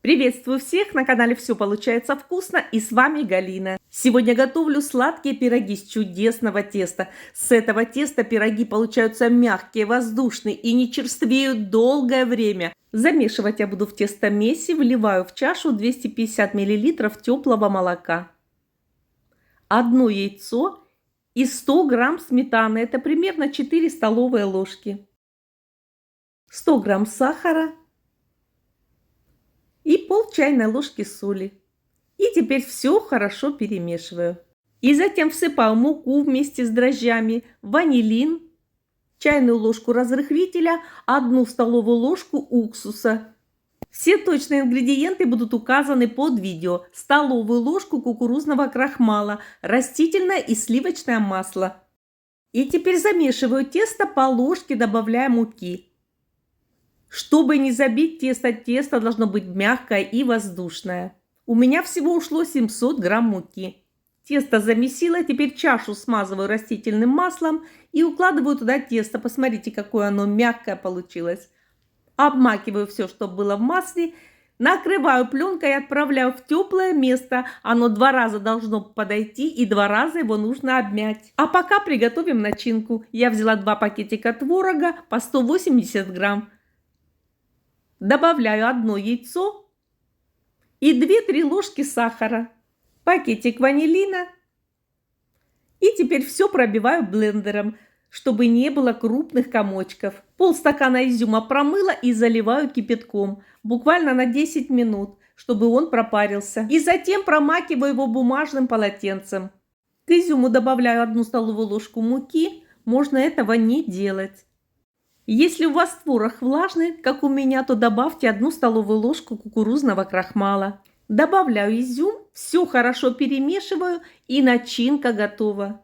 Приветствую всех на канале «Все получается вкусно» и с вами Галина. Сегодня готовлю сладкие пироги с чудесного теста. С этого теста пироги получаются мягкие, воздушные и не черствеют долгое время. Замешивать я буду в тестомесе, вливаю в чашу 250 мл теплого молока, одно яйцо и 100 грамм сметаны, это примерно 4 столовые ложки, 100 грамм сахара и пол чайной ложки соли. И теперь все хорошо перемешиваю. И затем всыпаю муку вместе с дрожжами, ванилин, чайную ложку разрыхлителя, 1 столовую ложку уксуса. Все точные ингредиенты будут указаны под видео. Столовую ложку кукурузного крахмала, растительное и сливочное масло. И теперь замешиваю тесто, по ложке добавляя муки. Чтобы не забить тесто должно быть мягкое и воздушное. У меня всего ушло 700 грамм муки. Тесто замесила, теперь чашу смазываю растительным маслом и укладываю туда тесто. Посмотрите, какое оно мягкое получилось. Обмакиваю все, что было в масле, накрываю пленкой и отправляю в теплое место. Оно 2 раза должно подойти и 2 раза его нужно обмять. А пока приготовим начинку. Я взяла 2 пакетика творога по 180 грамм. Добавляю 1 яйцо и 2-3 ложки сахара, пакетик ванилина. И теперь все пробиваю блендером, чтобы не было крупных комочков. Полстакана изюма промыла и заливаю кипятком, буквально на 10 минут, чтобы он пропарился. И затем промакиваю его бумажным полотенцем. К изюму добавляю 1 столовую ложку муки, можно этого не делать. Если у вас творог влажный, как у меня, то добавьте 1 столовую ложку кукурузного крахмала. Добавляю изюм, все хорошо перемешиваю и начинка готова.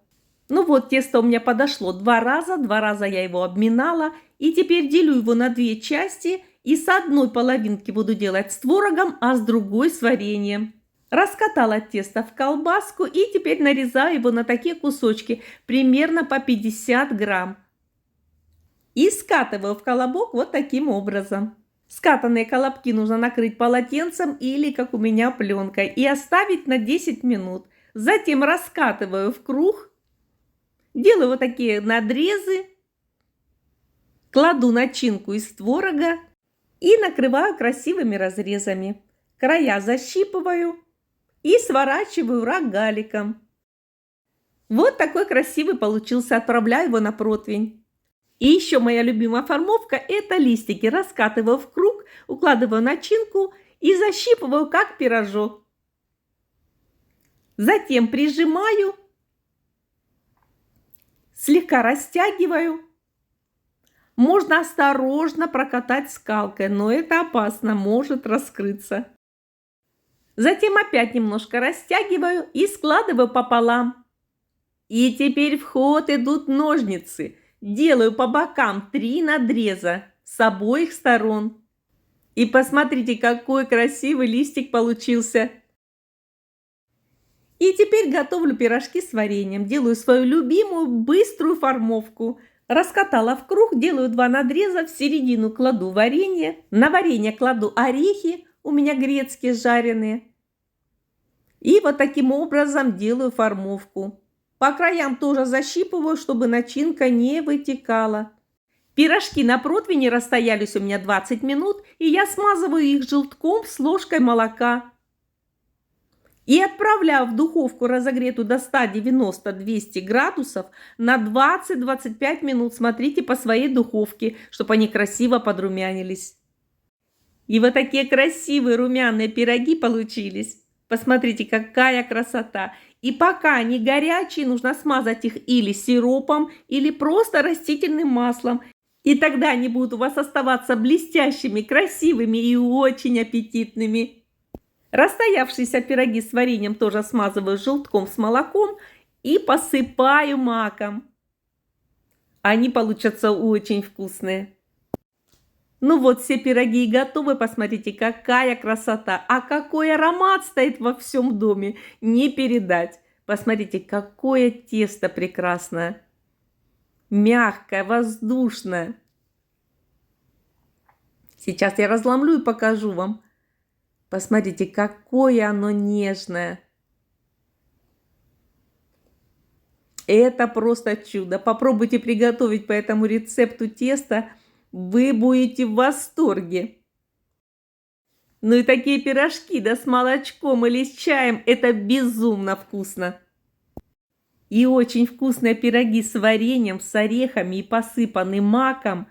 Ну вот, тесто у меня подошло 2 раза я его обминала. И теперь делю его на 2 части и с одной половинки буду делать с творогом, а с другой с вареньем. Раскатала тесто в колбаску и теперь нарезаю его на такие кусочки, примерно по 50 грамм. И скатываю в колобок вот таким образом. Скатанные колобки нужно накрыть полотенцем или, как у меня, пленкой и оставить на 10 минут. Затем раскатываю в круг, делаю вот такие надрезы, кладу начинку из творога и накрываю красивыми разрезами. Края защипываю и сворачиваю рогаликом. Вот такой красивый получился. Отправляю его на противень. И еще моя любимая формовка – это листики. Раскатываю в круг, укладываю начинку и защипываю, как пирожок. Затем прижимаю, слегка растягиваю. Можно осторожно прокатать скалкой, но это опасно, может раскрыться. Затем опять немножко растягиваю и складываю пополам. И теперь в ход идут ножницы. Делаю по бокам 3 надреза с обоих сторон. И посмотрите, какой красивый листик получился. И теперь готовлю пирожки с вареньем. Делаю свою любимую быструю формовку. Раскатала в круг, делаю 2 надреза, в середину кладу варенье. На варенье кладу орехи, у меня грецкие жареные. И вот таким образом делаю формовку. По краям тоже защипываю, чтобы начинка не вытекала. Пирожки на противне расстоялись у меня 20 минут, и я смазываю их желтком с ложкой молока. И отправляю в духовку, разогретую до 190-200 градусов, на 20-25 минут. Смотрите по своей духовке, чтобы они красиво подрумянились. И вот такие красивые румяные пироги получились. Посмотрите, какая красота! И пока они горячие, нужно смазать их или сиропом, или просто растительным маслом. И тогда они будут у вас оставаться блестящими, красивыми и очень аппетитными. Расстоявшиеся пироги с вареньем тоже смазываю желтком с молоком и посыпаю маком. Они получатся очень вкусные. Ну вот, все пироги готовы. Посмотрите, какая красота. А какой аромат стоит во всем доме. Не передать. Посмотрите, какое тесто прекрасное. Мягкое, воздушное. Сейчас я разломлю и покажу вам. Посмотрите, какое оно нежное. Это просто чудо. Попробуйте приготовить по этому рецепту тесто. Вы будете в восторге. Ну и такие пирожки, да с молочком или с чаем, это безумно вкусно. И очень вкусные пироги с вареньем, с орехами и посыпаны маком.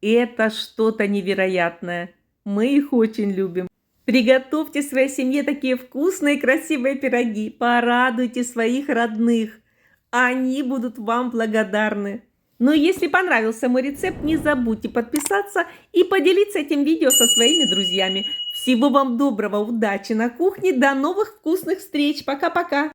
Это что-то невероятное. Мы их очень любим. Приготовьте своей семье такие вкусные и красивые пироги. Порадуйте своих родных. Они будут вам благодарны. Ну и если понравился мой рецепт, не забудьте подписаться и поделиться этим видео со своими друзьями. Всего вам доброго, удачи на кухне, до новых вкусных встреч. Пока-пока.